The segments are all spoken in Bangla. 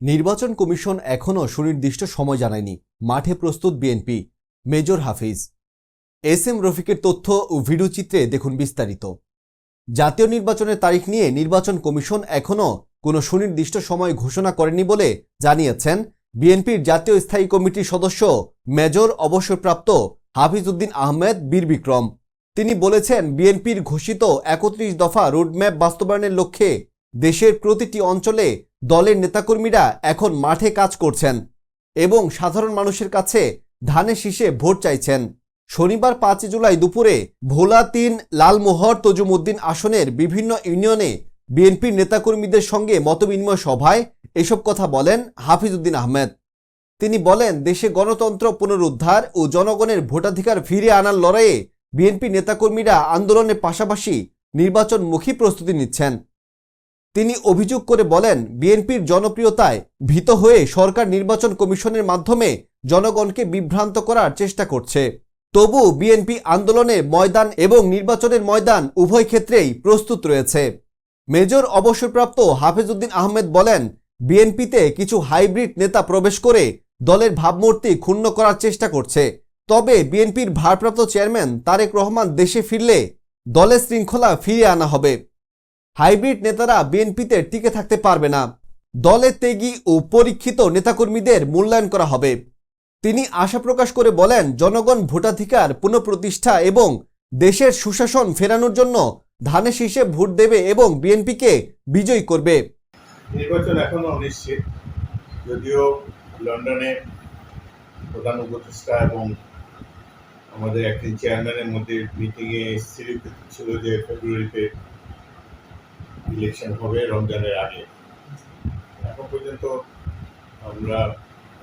নির্বাচন কমিশন এখনও সুনির্দিষ্ট সময় জানায়নি। মাঠে প্রস্তুত বিএনপি। মেজর হাফিজ। এস এম রফিকের তথ্য ও ভিডিও চিত্রে দেখুন বিস্তারিত। জাতীয় নির্বাচনের তারিখ নিয়ে নির্বাচন কমিশন এখনও কোনো সুনির্দিষ্ট সময় ঘোষণা করেনি বলে জানিয়েছেন বিএনপির জাতীয় স্থায়ী কমিটির সদস্য মেজর অবসরপ্রাপ্ত হাফিজ উদ্দিন আহমেদ বীর বিক্রম। তিনি বলেছেন, বিএনপির ঘোষিত ৩১ দফা রোডম্যাপ বাস্তবায়নের লক্ষ্যে দেশের প্রতিটি অঞ্চলে দলের নেতাকর্মীরা এখন মাঠে কাজ করছেন এবং সাধারণ মানুষের কাছে ধানের শীষে ভোট চাইছেন। শনিবার ৫ জুলাই দুপুরে ভোলা ৩ লালমোহর তজুমউদ্দিন আসনের বিভিন্ন ইউনিয়নে বিএনপির নেতাকর্মীদের সঙ্গে মতবিনিময় সভায় এসব কথা বলেন হাফিজ উদ্দিন আহমেদ। তিনি বলেন, দেশে গণতন্ত্র পুনরুদ্ধার ও জনগণের ভোটাধিকার ফিরে আনার লড়াইয়ে বিএনপি নেতাকর্মীরা আন্দোলনের পাশাপাশি নির্বাচনমুখী প্রস্তুতি নিচ্ছেন। তিনি অভিযোগ করে বলেন, বিএনপির জনপ্রিয়তায় ভীত হয়ে সরকার নির্বাচন কমিশনের মাধ্যমে জনগণকে বিভ্রান্ত করার চেষ্টা করছে। তবু বিএনপি আন্দোলনের ময়দান এবং নির্বাচনের ময়দান উভয় ক্ষেত্রেই প্রস্তুত রয়েছে। মেজর অবসরপ্রাপ্ত হাফিজ উদ্দিন আহমেদ বলেন, বিএনপিতে কিছু হাইব্রিড নেতা প্রবেশ করে দলের ভাবমূর্তি ক্ষুণ্ণ করার চেষ্টা করছে। তবে বিএনপির ভারপ্রাপ্ত চেয়ারম্যান তারেক রহমান দেশে ফিরলে দলের শৃঙ্খলা ফিরিয়ে আনা হবে। হাইব্রিড নেতারা বিএনপিতে টিকে থাকতে পারবে না। দলে ত্যাগী ও পরীক্ষিত নেতাকর্মীদের মূল্যায়ন করা হবে। তিনি আশা প্রকাশ করে বলেন, জনগণ ভোটাধিকার পুনঃপ্রতিষ্ঠা এবং দেশের সুশাসন ফেরানোর জন্য ধানের শীষে ভোট দেবে এবং বিএনপিকে বিজয়ী করবে। নির্বাচন এখনো অনিশ্চিত, যদিও লন্ডনে প্রধান উপদেষ্টা এবং আমাদের একজন চেয়ারম্যানের মধ্যে মিটিংয়ে স্থিরীকৃত ছিল যে ফেব্রুয়ারিতে ইলেকশন হবে, রমজানের আগে। এখন পর্যন্ত আমরা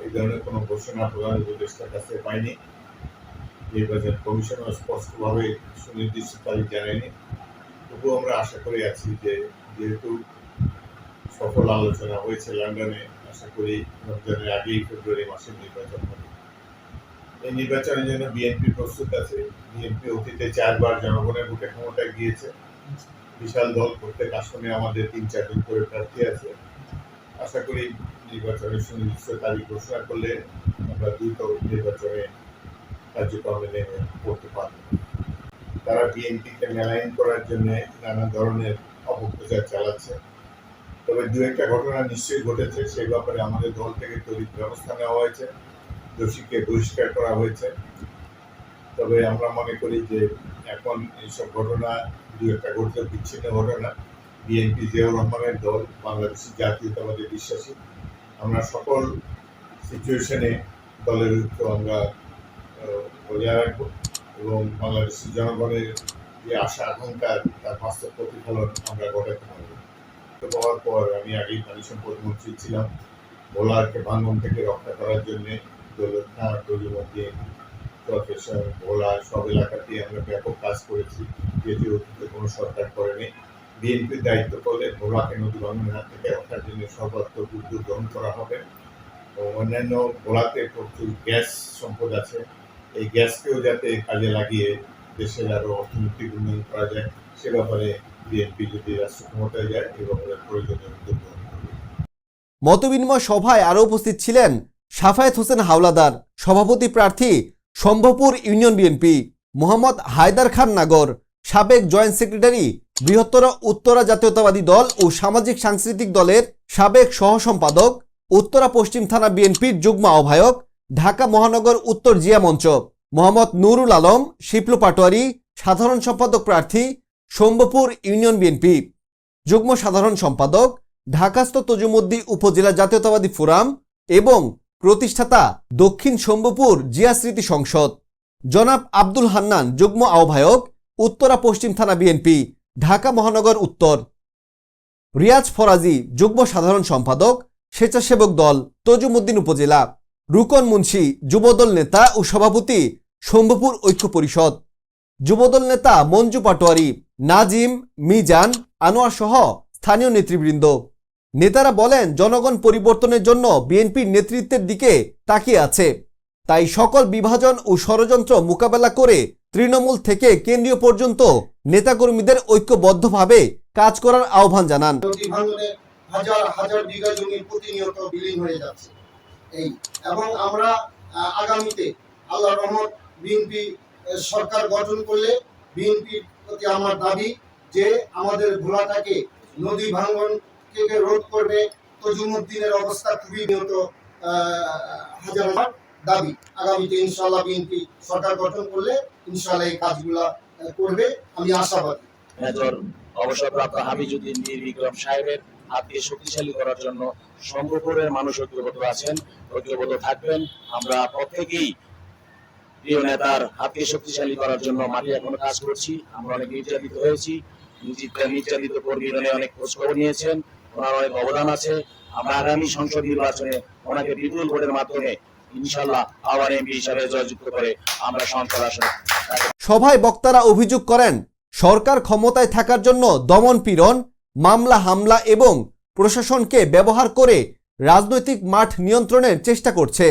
এই ধরনের কোনো ঘোষণা প্রধান উপদেষ্টার কাছে পাইনি। নির্বাচন কমিশনও স্পষ্টভাবে সুনির্দিষ্ট তারিখ জানায়নি। তবুও আমরা আশা করে আছি যে যেহেতু সফল আলোচনা হয়েছে লন্ডনে, আশা করি রমজানের আগেই ফেব্রুয়ারি মাসে নির্বাচন হবে। এই নির্বাচনের জন্য বিএনপি প্রস্তুত আছে। বিএনপি অতীতে 4 বার জনগণের ভোটে ক্ষমতায় গিয়েছে। বিশাল দল, প্রত্যেক আসনে আমাদের 3-4 জন করে প্রার্থী আছে। আশা করি নির্বাচনের সুনির্দিষ্ট তারিখ ঘোষণা করলে আমরা দ্রুত নির্বাচনে কার্যক্রমে নেমে পড়তে পারব। তারা বিএনপিকে মেলাইন করার জন্য নানা ধরনের অপপ্রচার চালাচ্ছে। তবে 2-1টা ঘটনা নিশ্চয়ই ঘটেছে, সেই ব্যাপারে আমাদের দল থেকে তড়িৎ ব্যবস্থা নেওয়া হয়েছে, দোষীকে বহিষ্কার করা হয়েছে। তবে আমরা মনে করি যে এখন এইসব ঘটনা 2-1টা ঘটলে বিচ্ছিন্ন ঘটনা। বিএনপি জিয়াউর রহমানের দল, বাংলাদেশি জাতীয়তাবাদে বিশ্বাসী। আমরা সকল সিচুয়েশনে দলের ঐক্য আমরা বজায় রাখবো এবং বাংলাদেশি জনগণের যে আশা আকাঙ্ক্ষার তার বাস্তব প্রতিফলন আমরা ঘটাতে পারবো। হওয়ার পর আমি আগেই পানি সম্পদ মন্ত্রী ছিলাম। ভোলাকে ভাঙন থেকে রক্ষা করার জন্য দৌলতখাঁ, তজুমউদ্দিন, চরফ্যাশন, ভোলা সব এলাকাতেই আমরা ব্যাপক কাজ করেছি, যেটি অতীতে কোনো সরকার করেনি। বিএনপির দায়িত্ব করলে ভোলাকে নদী ভাঙনের হাত থেকে রক্ষার জন্য সর্বাত্মক উদ্যোগ গ্রহণ করা হবে। অন্যান্য ভোলাতে প্রচুর গ্যাস সম্পদ আছে, এই গ্যাসকেও যাতে কাজে লাগিয়ে দেশের আরও অর্থনৈতিক উন্নয়ন করা যায়, সে ব্যাপারে বিএনপি যদি রাষ্ট্র ক্ষমতায় যায় এ ব্যাপারে প্রয়োজনীয় উদ্যোগ গ্রহণ করবে। মতবিনিময় সভায় আরও উপস্থিত ছিলেন সাফায়েত হোসেন হাওলাদার, সভাপতি প্রার্থী শম্ভুপুর ইউনিয়ন বিএনপি, মোহাম্মদ হায়দার খান নাগর, সাবেক জয়েন্ট সেক্রেটারি বৃহত্তর উত্তরা জাতীয়তাবাদী দল ও সামাজিক সাংস্কৃতিক দলের সাবেক সহ সম্পাদক, উত্তরা পশ্চিম থানা বিএনপির যুগ্ম আহ্বায়ক, ঢাকা মহানগর উত্তর জিয়া মঞ্চ মোহাম্মদ নুরুল আলম, শিপলু পাটোয়ারি, সাধারণ সম্পাদক প্রার্থী শম্ভুপুর ইউনিয়ন বিএনপি, যুগ্ম সাধারণ সম্পাদক ঢাকাস্থ তজুমউদ্দিন উপজেলা জাতীয়তাবাদী ফোরাম এবং প্রতিষ্ঠাতা দক্ষিণ শম্ভুপুর জিয়া স্মৃতি সংসদ, জনাব আব্দুল হান্নান, যুগ্ম আহ্বায়ক উত্তরা পশ্চিম থানা বিএনপি, ঢাকা মহানগর উত্তর, রিয়াজ ফরাজি, যুগ্ম সাধারণ সম্পাদক স্বেচ্ছাসেবক দল তজুমউদ্দিন উপজেলা, রুকন মুন্সি, যুবদল নেতা ও সভাপতি শম্ভুপুর ঐক্য পরিষদ, যুবদল নেতা মঞ্জু পাটোয়ারি, নাজিম, মিজান, আনোয়ার সহ স্থানীয় নেতৃবৃন্দ। নেতারা বলেন, জনগণ পরিবর্তনের জন্য বিএনপির নেতৃত্বের দিকে তাকিয়ে আছে। তাই সকল বিভাজন ও ষড়যন্ত্র মোকাবেলা করে তৃণমূল থেকে কেন্দ্রীয় পর্যন্ত নেতাকর্মীদের ঐক্যবদ্ধভাবে কাজ করার আহ্বান জানান। হাজার হাজার বিঘা জমি প্রতিনিয়ত বিলীন হয়ে যাচ্ছে। এই এবং আমরা আগামীতে আল্লাহর রহমত বিএনপি সরকার গঠন করলে বিএনপির প্রতি আমার দাবি যে আমাদের ভোলাটাকে নদী ভাঙ্গন থেকে রোধ করবে। তজুমুদ্দিনের অবস্থা খুবই নিহত হাজার হাজার দাবি আগামীতে ইনশাআল্লাহ বিএনপি সরকার গঠন করলে ইনশাআল্লাহ এই কাজগুলা করবে, আমি আশাবাদী। মেজর অবসরপ্রাপ্ত হামিজউদ্দিন মীর বিক্রম সাহেবের হাতকে শক্তিশালী করার জন্য সম্পর্কের মানুষ ঐক্যবদ্ধ আছেন, ঐক্যবদ্ধ থাকবেন। আমরা প্রত্যেকেই প্রিয় নেতার হাতকে শক্তিশালী করার জন্য মাঠে এখনো কাজ করছি। আমরা অনেক নির্যাতিত হয়েছি, নির্যাতিত কর্মীরা অনেক খোঁজখবর নিয়েছেন, ওনার অনেক অবদান আছে। আমরা আগামী সংসদ নির্বাচনে ওনাকে বিপুল ভোটের মাধ্যমে ইনশাআল্লাহ আবার এমপি হিসাবে জয়যুক্ত করে আমরা সংসদ আসনে। সভায় বক্তারা অভিযোগ করেন সরকার ক্ষমতায় থাকার জন্য দমন পীড়ন, মামলা হামলা এবং প্রশাসনকে ব্যবহার করে রাজনৈতিক মাঠ নিয়ন্ত্রণের চেষ্টা করছে।